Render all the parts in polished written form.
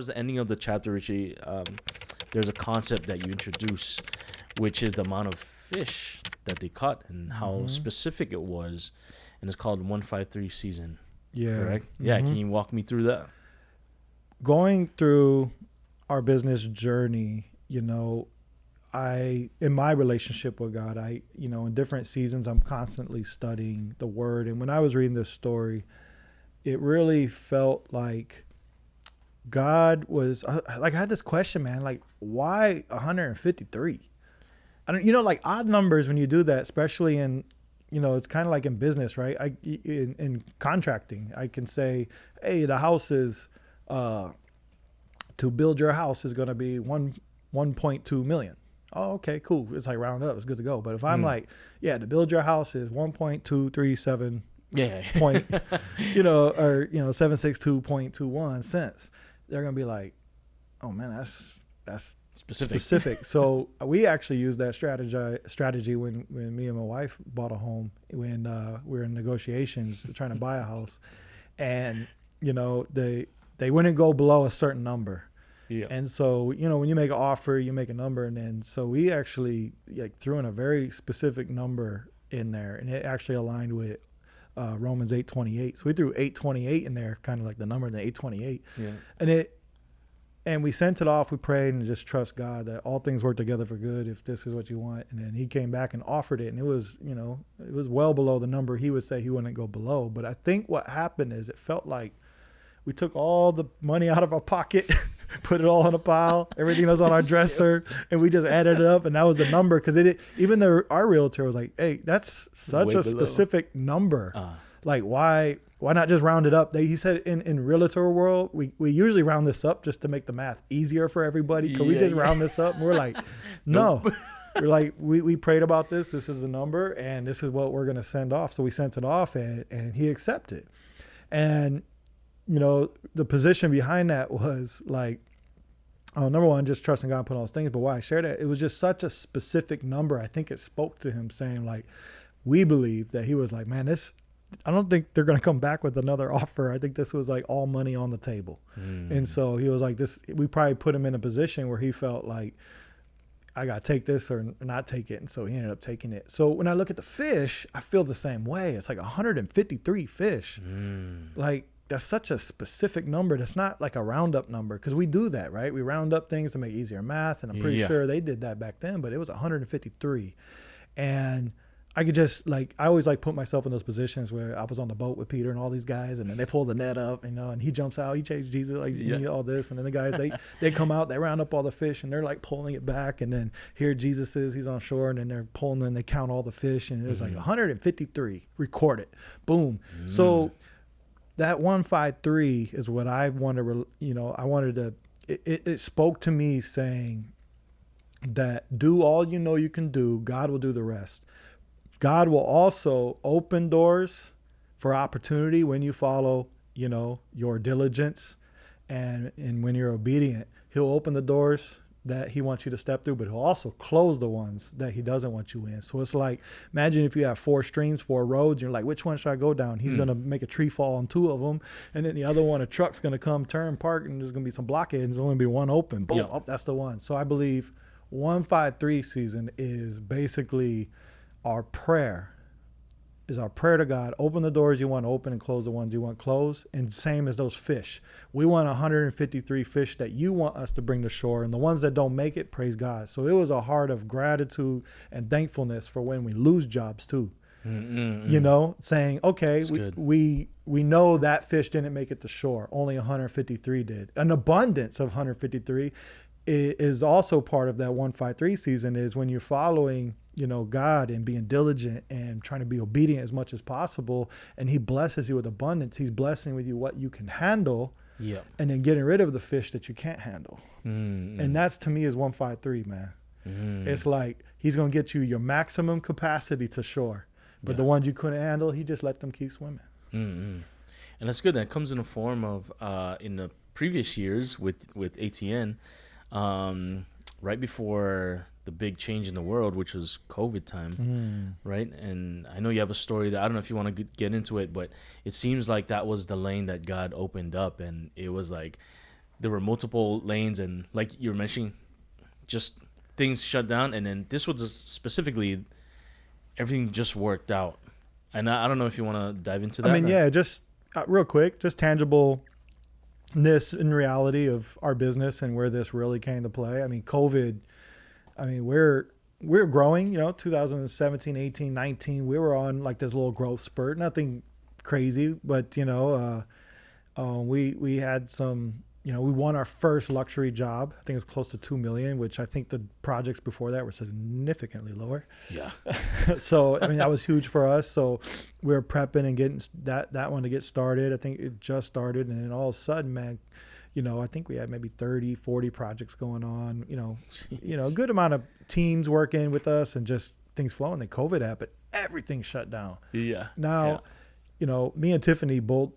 towards the ending of the chapter, Richie, there's a concept that you introduce, which is the amount of fish that they caught and how specific it was, and it's called 153 season. Yeah. Correct? Yeah. Can you walk me through that? Going through our business journey, you know, in my relationship with God, in different seasons, I'm constantly studying the Word. And when I was reading this story, it really felt like God was I had this question, man, like, why 153? I don't, like odd numbers when you do that, especially in, it's kind of like in business, right? In contracting, I can say, hey, the house is, to build your house is going to be 1.2 million. Oh, okay, cool. It's like round up. It's good to go. But if I'm like, yeah, to build your house is 1.237 point, or 762.21 cents, they're gonna be like, oh man, that's specific. So we actually used that strategy when me and my wife bought a home, when we were in negotiations trying to buy a house, and they wouldn't go below a certain number. Yeah. And so, when you make an offer, you make a number. And then, so we actually threw in a very specific number in there, and it actually aligned with Romans 8:28. So we threw 8:28 in there, kind of like the number in the 8:28. Yeah. And we sent it off. We prayed and just trust God that all things work together for good if this is what you want. And then he came back and offered it. And it was, it was well below the number he would say he wouldn't go below. But I think what happened is it felt like we took all the money out of our pocket, put it all in a pile, everything was on our dresser, and we just added it up, and that was the number. Because our realtor was like, hey, that's such a specific number. Like, why not just round it up? He said in realtor world, we usually round this up just to make the math easier for everybody. Could we just round this up? And we're like, no. We're like, we prayed about this. This is the number, and this is what we're going to send off. So we sent it off, and he accepted. And the position behind that was like, number one, just trusting God and putting all those things. But why I shared that, it was just such a specific number. I think it spoke to him saying, like, we believe that he was like, man, I don't think they're going to come back with another offer. I think this was like all money on the table. And so he was like, we probably put him in a position where he felt like, I got to take this or not take it. And so he ended up taking it. So when I look at the fish, I feel the same way. It's like 153 fish. Like, that's such a specific number. That's not like a roundup number, because we do that, right? We round up things to make easier math, and I'm pretty sure they did that back then, but it was 153. And I could just I always put myself in those positions where I was on the boat with Peter and all these guys, and then they pull the net up, and he jumps out, he chased Jesus, all this, and then the guys, they come out, they round up all the fish, and they're like pulling it back, and then here Jesus is, he's on shore, and then they're pulling, and they count all the fish, and it was like 153 recorded, boom. So that 153 is what I wanted to, it spoke to me saying that do all you can do, God will do the rest. God will also open doors for opportunity when you follow, your diligence, and when you're obedient. He'll open the doors that he wants you to step through, but he'll also close the ones that he doesn't want you in. So it's like, imagine if you have 4 streams, 4 roads, you're like, which one should I go down? He's going to make a tree fall on 2 of them. And then the other one, a truck's going to come, turn, park, and there's going to be some blockades. There's only be one open. Boom, that's the one. So I believe 153 season is basically our prayer. Is our prayer to God. Open the doors you want to open and close the ones you want closed. And same as those fish. We want 153 fish that you want us to bring to shore. And the ones that don't make it, praise God. So it was a heart of gratitude and thankfulness for when we lose jobs too. Saying, okay, we know that fish didn't make it to shore. Only 153 did. An abundance of 153 is also part of that 153 season, is when you're following God and being diligent and trying to be obedient as much as possible, and he blesses you with abundance. He's blessing with you what you can handle, and then getting rid of the fish that you can't handle. And that's, to me, is 153, man. It's like he's going to get you your maximum capacity to shore, but the ones you couldn't handle, he just let them keep swimming. And that's good. That comes in the form of in the previous years with ATN, right before the big change in the world, which was COVID time, right? And I know you have a story that I don't know if you want to get into it, but it seems like that was the lane that God opened up, and it was like there were multiple lanes, and like you were mentioning, just things shut down. And then this was just specifically, everything just worked out. And I don't know if you want to dive into that. I mean, yeah, just real quick, just tangibleness in reality of our business and where this really came to play. I mean, COVID, I mean, we're growing, 2017, 18, 19, we were on like this little growth spurt, nothing crazy, but, we had some, we won our first luxury job. I think it was close to 2 million, which I think the projects before that were significantly lower. Yeah. So, I mean, that was huge for us. So we were prepping and getting that one to get started. I think it just started. And then all of a sudden, man, I think we had maybe 30, 40 projects going on, a good amount of teams working with us and just things flowing. Then COVID happened. Everything shut down. Yeah. Now, me and Tiffany both,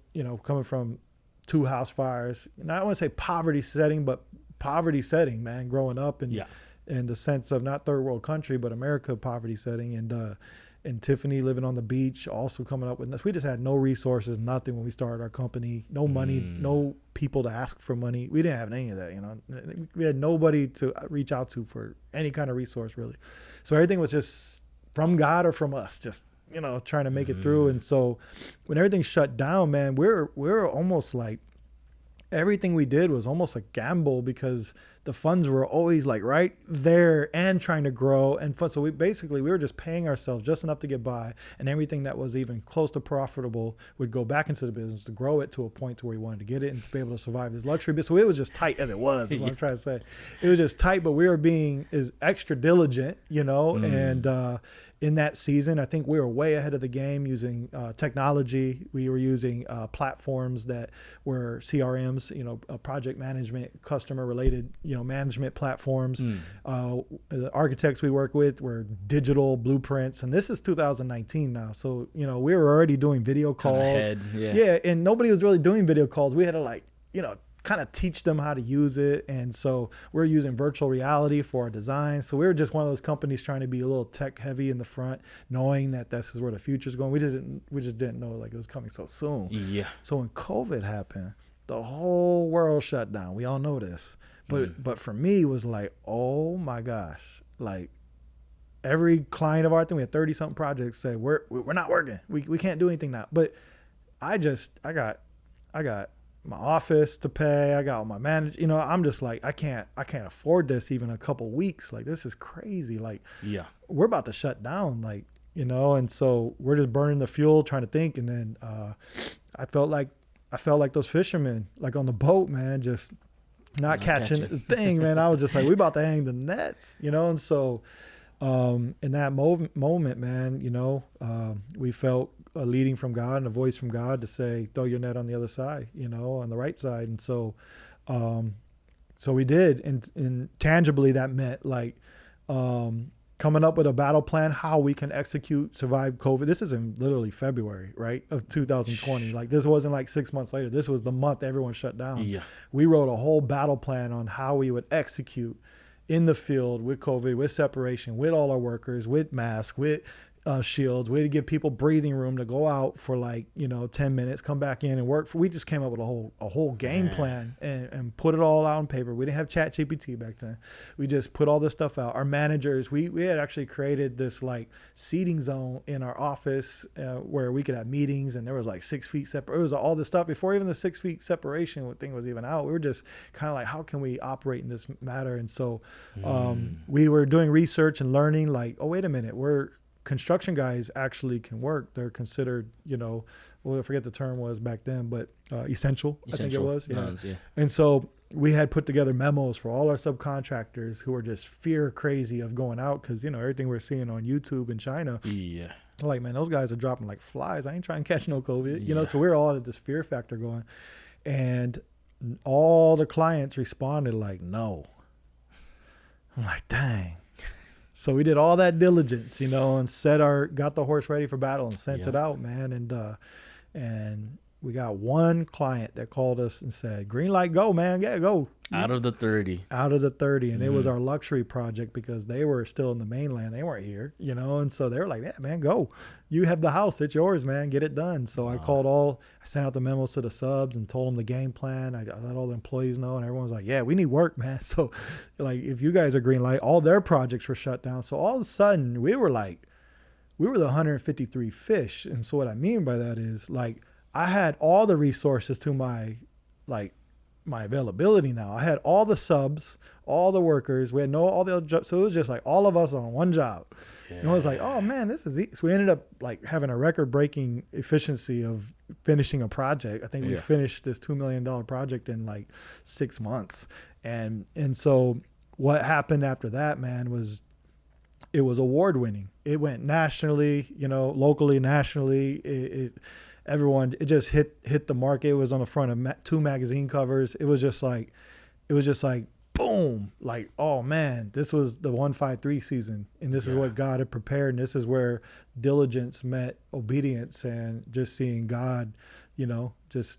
coming from 2 house fires, and I don't want to say poverty setting, but poverty setting, man, growing up in the sense of not third world country, but America poverty setting. And Tiffany living on the beach, also coming up with this. We just had no resources, nothing when we started our company, no money, no people to ask for money. We didn't have any of that, We had nobody to reach out to for any kind of resource, really. So everything was just from God or from us, just, trying to make it through. And so when everything shut down, man, we're almost like, everything we did was almost a gamble because the funds were always like right there and trying to grow and fun. So we were just paying ourselves just enough to get by, and everything that was even close to profitable would go back into the business to grow it to a point to where we wanted to get it and to be able to survive this luxury business. So it was just tight as it was, is what I'm trying to say. It was just tight, but we were being extra diligent, and in that season, I think we were way ahead of the game using technology. We were using platforms that were CRMs, project management, customer related, management platforms. The architects we work with were digital blueprints, and this is 2019 now. So, we were already doing video calls. Yeah, and nobody was really doing video calls. We had to kind of teach them how to use it. And so we're using virtual reality for our design. So we were just one of those companies trying to be a little tech heavy in the front, knowing that this is where the future's going. We just didn't know it was coming so soon. Yeah. So when COVID happened, the whole world shut down. We all know this. But for me, it was like, oh my gosh, like every client of ours, I think we had 30 something projects, said we're not working. We can't do anything now. But I got my office to pay. I got all my manager. I'm just like, I can't afford this even a couple weeks. Like, this is crazy. Like, we're about to shut down. Like, and so we're just burning the fuel, trying to think. And then I felt like those fishermen, like on the boat, man, just not catching the thing, man. I was just like, we about to hang the nets, And so in that moment, man, we felt a leading from God and a voice from God to say, throw your net on the other side, on the right side. And so, so we did. And tangibly that meant like, coming up with a battle plan, how we can survive COVID. This is in literally February, right, of 2020. Like, this wasn't like 6 months later. This was the month everyone shut down. Yeah. We wrote a whole battle plan on how we would execute in the field with COVID, with separation, with all our workers, with masks, with shields, way to give people breathing room to go out for 10 minutes, come back in and work. We just came up with a whole game plan and put it all out on paper. We didn't have ChatGPT back then. We just put all this stuff out. Our managers, we had actually created this seating zone in our office where we could have meetings, and there was 6 feet separate. It was all this stuff before even the 6 feet separation thing was even out. We were just kind of how can we operate in this matter? And so we were doing research and learning oh, wait a minute, construction guys actually can work. They're considered, I forget the term was back then, but essential, I think it was. Yeah. And so we had put together memos for all our subcontractors who were just fear crazy of going out because, everything we're seeing on YouTube in China. Yeah. Man, those guys are dropping like flies. I ain't trying to catch no COVID, so we're all at this fear factor going. And all the clients responded no. I'm like, dang. So we did all that diligence, and got the horse ready for battle and sent it out, man. And We got one client that called us and said, green light, go, man. Yeah, go. Out of the 30. Out of the 30. And it was our luxury project because they were still in the mainland. They weren't here, you know? And so they were like, yeah, man, go. You have the house. It's yours, man. Get it done. So I sent out the memos to the subs and told them the game plan. I let all the employees know, and everyone was like, yeah, we need work, man. So like, if you guys are green light, all their projects were shut down. So all of a sudden we were the 153 fish. And so what I mean by that is like, I had all the resources to my availability now. I had all the subs, all the workers. We had all the other jobs. So it was just like all of us on one job. Yeah. And I was like, oh man, this is easy. So we ended up like having a record-breaking efficiency of finishing a project. I think we finished this $2 million project in like 6 months. And so what happened after that, man, was it was award-winning. It went nationally, you know, locally, nationally. Everyone, it just hit the market. It was on the front of 2 magazine covers. It was just like boom, like, oh man, this was the 153 season, and this is what God had prepared, and this is where diligence met obedience, and just seeing God, you know, just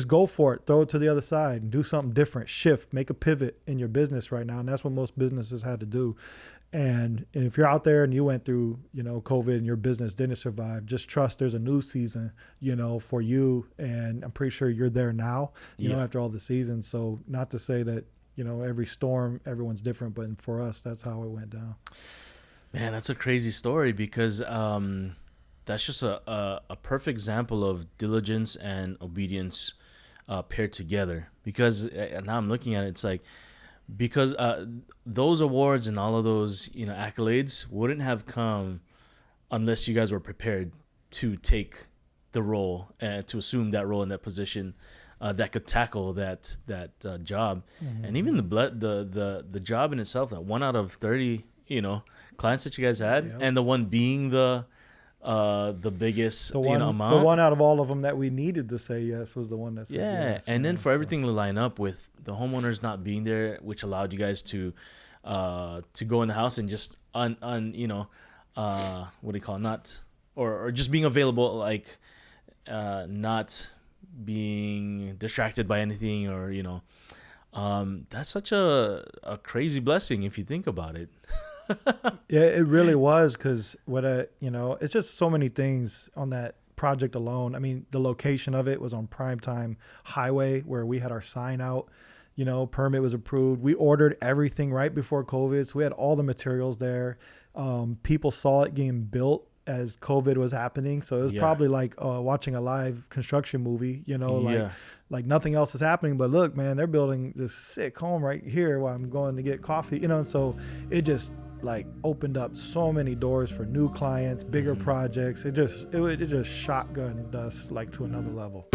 go for it, throw it to the other side, and do something different, shift, make a pivot in your business right now, and that's what most businesses had to do. And if you're out there and you went through, you know, COVID and your business didn't survive, just trust there's a new season, you know, for you. And I'm pretty sure you're there now, you know, after all the seasons. So not to say that, you know, every storm, everyone's different, but for us, that's how it went down. Man, that's a crazy story because that's just a perfect example of diligence and obedience paired together. Because now I'm looking at it, it's like, because those awards and all of those, you know, accolades wouldn't have come unless you guys were prepared to take the role and to assume that role in that position that could tackle that job. Mm-hmm. And even the job in itself, that 1 out of 30, you know, clients that you guys had, and the one being the biggest amount. The one out of all of them that we needed to say yes was the one that said yes. And then for everything to line up with the homeowners not being there, which allowed you guys to go in the house and just what do you call it? Not or just being available, like not being distracted by anything, or you know, that's such a crazy blessing if you think about it. Yeah, it really was, because it's just so many things on that project alone. I mean, the location of it was on Primetime Highway, where we had our sign out, you know, permit was approved. We ordered everything right before COVID, so we had all the materials there. People saw it getting built as COVID was happening, so it was probably like watching a live construction movie, you know, like nothing else is happening, but look, man, they're building this sick home right here while I'm going to get coffee, you know. So it just like opened up so many doors for new clients, bigger projects. It just shotgunned us like to another level.